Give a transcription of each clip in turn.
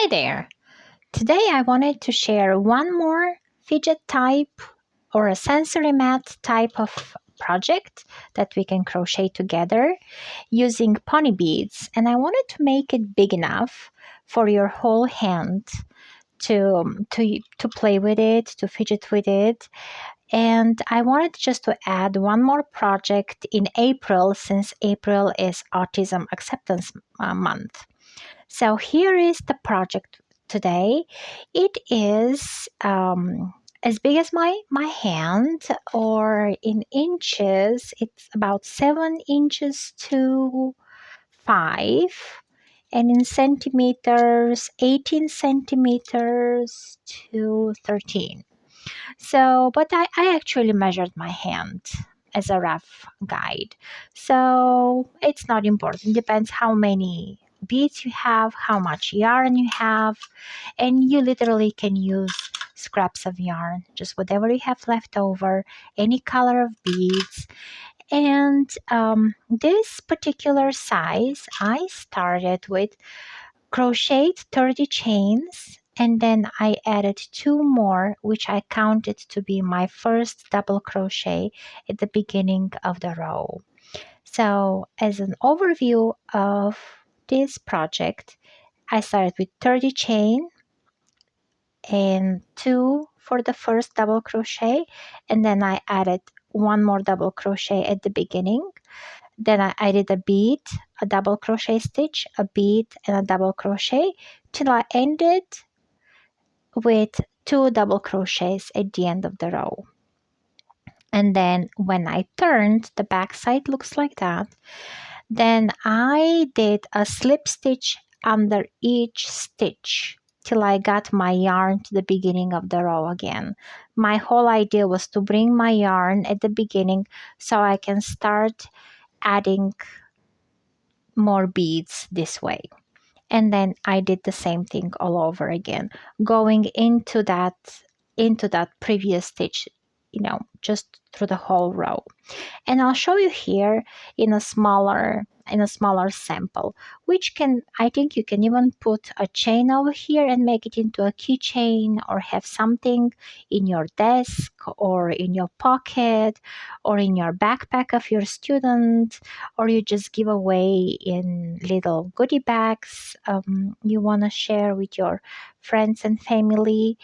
Hi there! Today I wanted to share one more fidget type or a sensory mat type of project that we can crochet together using pony beads, and I wanted to make it big enough for your whole hand to play with it, to fidget with it. And I wanted just to add one more project in April, since April is Autism Acceptance Month. So here is the project today. It is as big as my hand, or in inches, it's about 7 inches to 5, and in centimeters, 18 centimeters to 13. So, but I actually measured my hand as a rough guide. So it's not important. Depends how many beads you have, how much yarn you have, and you literally can use scraps of yarn, just whatever you have left over, any color of beads. And this particular size, I started with crocheted 30 chains, and then I added 2 more, which I counted to be my first double crochet at the beginning of the row. So as an overview of this project, I started with 30 chain and 2 for the first double crochet, and then I added 1 more double crochet at the beginning. Then I added a bead, a double crochet stitch, a bead, and a double crochet till I ended with 2 double crochets at the end of the row. And then when I turned, the back side looks like that. Then I did a slip stitch under each stitch till I got my yarn to the beginning of the row again. My whole idea was to bring my yarn at the beginning so I can start adding more beads this way. And then I did the same thing all over again, going into that previous stitch, just through the whole row. And I'll show you here in a smaller sample, which I think you can even put a chain over here and make it into a keychain, or have something in your desk or in your pocket or in your backpack of your student, or you just give away in little goodie bags you want to share with your friends and family.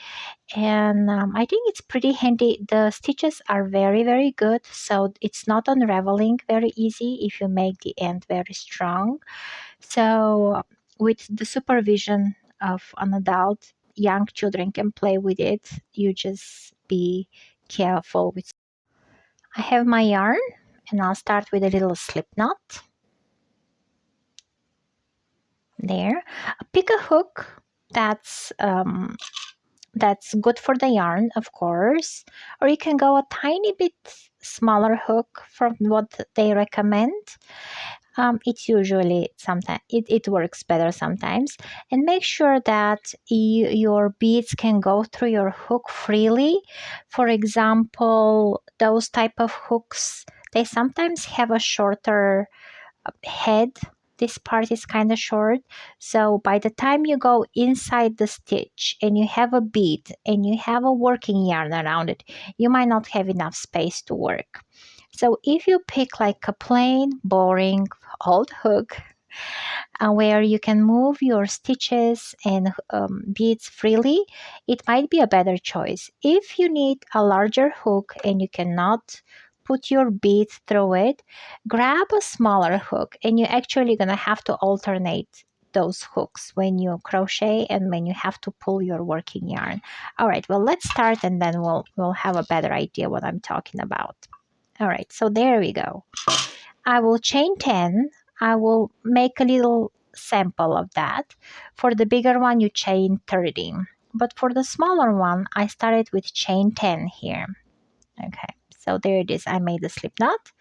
And I think it's pretty handy. The stitches are very, very good, so it's not unraveling very easy if you make the end very strong. So with the supervision of an adult, young children can play with it. You just be careful with. I have my yarn, and I'll start with a little slip knot there. Pick a hook that's good for the yarn, of course, or you can go a tiny bit smaller hook from what they recommend. It's usually sometimes it works better sometimes. And make sure that your beads can go through your hook freely. For example, those type of hooks, they sometimes have a shorter head. This part is kind of short, so by the time you go inside the stitch and you have a bead and you have a working yarn around it, you might not have enough space to work. So if you pick like a plain, boring, old hook where you can move your stitches and beads freely, it might be a better choice. If you need a larger hook and you cannot put your beads through it, grab a smaller hook, and you're actually going to have to alternate those hooks when you crochet and when you have to pull your working yarn. All right, well, let's start, and then we'll have a better idea what I'm talking about. All right, so there we go. I will chain 10. I will make a little sample of that. For the bigger one, you chain 30. But for the smaller one, I started with chain 10 here. Okay, so there it is. I made the slip knot,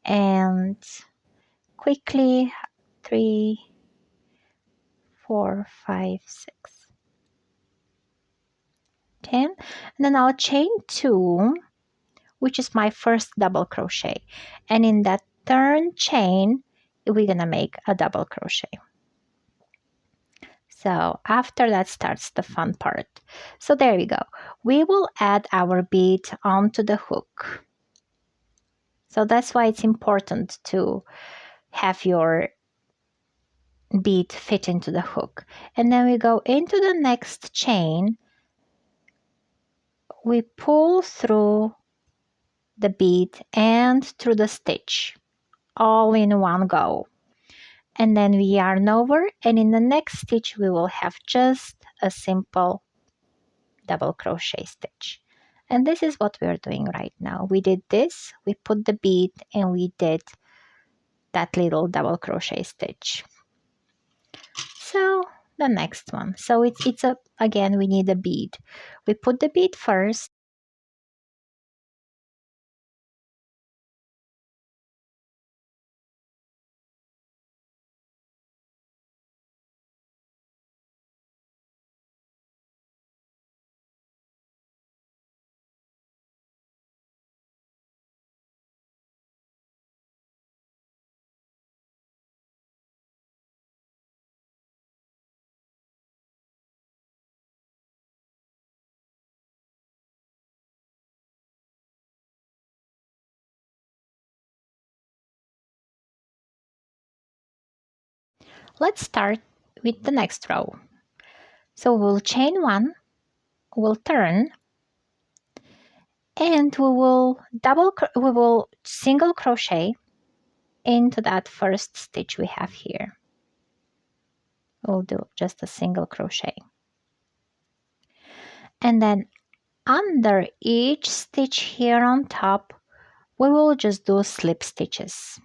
and quickly 3, 4, 5, 6, 10, and then I'll chain 2, which is my first double crochet, and in that turn chain we're gonna make a double crochet. So after that starts the fun part. So there we go. We will add our bead onto the hook. So that's why it's important to have your bead fit into the hook. And then we go into the next chain. We pull through the bead and through the stitch all in one go. And then we yarn over, and in the next stitch we will have just a simple double crochet stitch. And this is what we're doing right now. We did this, we put the bead, and we did that little double crochet stitch. So the next one. So it's a, again, we need a bead. We put the bead first. Let's start with the next row. So we'll chain one, we'll turn, and we will single crochet into that first stitch we have here. We'll do just a single crochet. And then under each stitch here on top, we will just do slip stitches.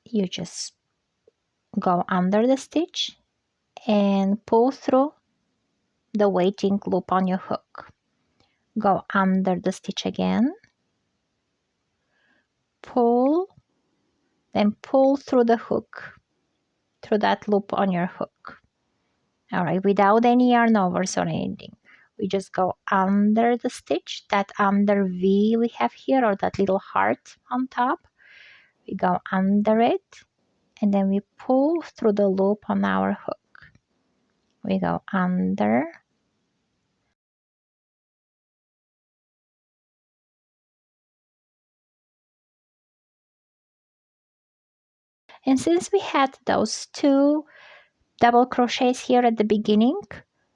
You just go under the stitch and pull through the waiting loop on your hook. Go under the stitch again, pull, then pull through the hook, through that loop on your hook. All right, without any yarn overs or anything. We just go under the stitch, that under V we have here, or that little heart on top. We go under it, and then we pull through the loop on our hook. We go under, and since we had those two double crochets here at the beginning,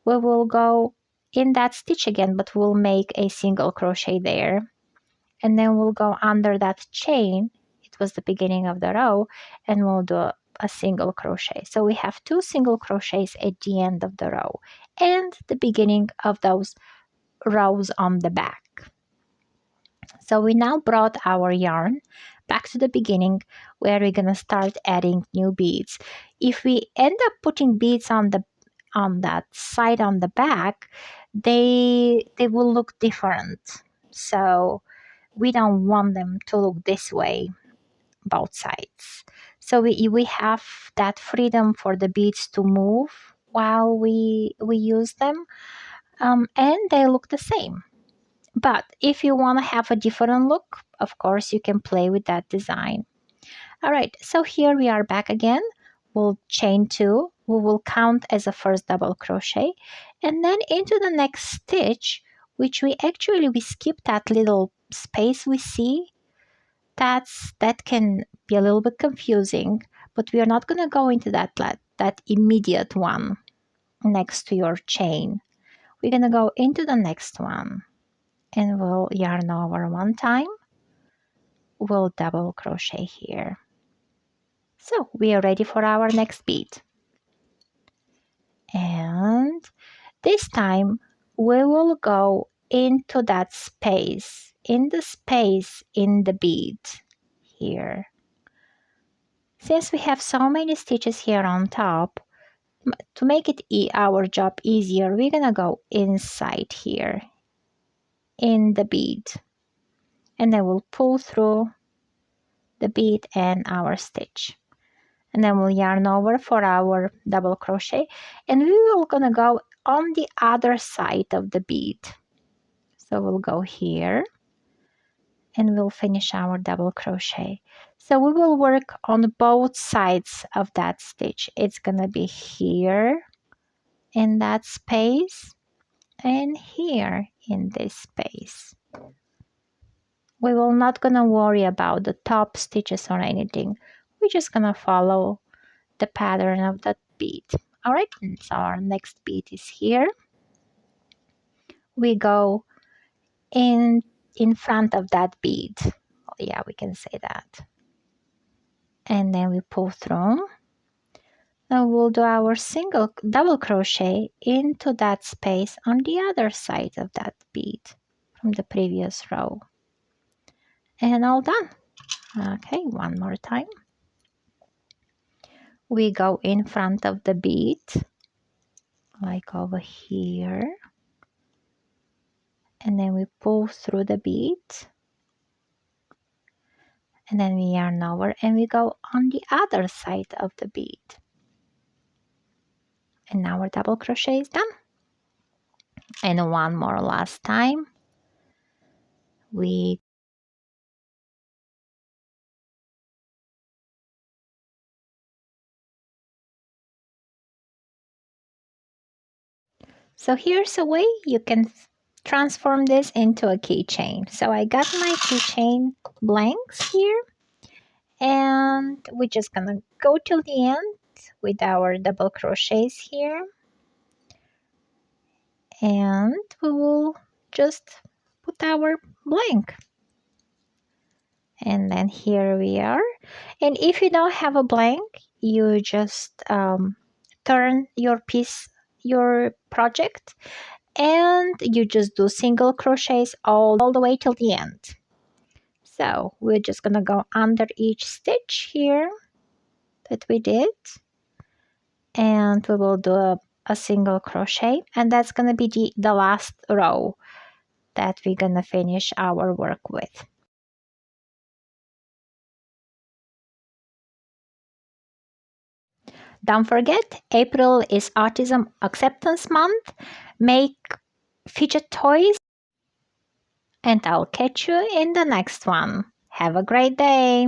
we will go in that stitch again, but we'll make a single crochet there, and then we'll go under that chain. It was the beginning of the row, and we'll do a single crochet. So we have two single crochets at the end of the row and the beginning of those rows on the back. So we now brought our yarn back to the beginning, where we're gonna start adding new beads. If we end up putting beads on that side on the back, they will look different. So we don't want them to look this way, both sides. So we have that freedom for the beads to move while we use them, and they look the same. But if you want to have a different look, of course, you can play with that design. All right, so here we are back again. We'll chain two. We will count as a first double crochet, and then into the next stitch, which we skip that little space we see. That can be a little bit confusing, but we are not going to go into that immediate one next to your chain. We're going to go into the next one, and we'll yarn over one time. We'll double crochet here. So we are ready for our next bead. And this time we will go into that space, in the bead here. Since we have so many stitches here on top, to make it our job easier, we're gonna go inside here in the bead, and then we'll pull through the bead and our stitch, and then we'll yarn over for our double crochet, and we will gonna go on the other side of the bead. So we'll go here and we'll finish our double crochet. So we will work on both sides of that stitch. It's gonna be here in that space and here in this space. We will not gonna worry about the top stitches or anything. We're just gonna follow the pattern of that bead. All right, so our next bead is here. We go in front of that bead. Oh, yeah, we can say that. And then we pull through. Now we'll do our single double crochet into that space on the other side of that bead from the previous row. And all done. Okay, one more time. We go in front of the bead, like over here. And then we pull through the bead. And then we yarn over and we go on the other side of the bead. And now our double crochet is done. And one more last time. So here's a way you can transform this into a keychain. So I got my keychain blanks here, and we're just gonna go till the end with our double crochets here, and we will just put our blank. And then here we are. And if you don't have a blank, you just turn your piece, your project, and you just do single crochets all the way till the end. So we're just gonna go under each stitch here that we did, and we will do a single crochet, and that's gonna be the last row that we're gonna finish our work with. Don't forget, April is Autism Acceptance Month. Make fidget toys, and I'll catch you in the next one. Have a great day!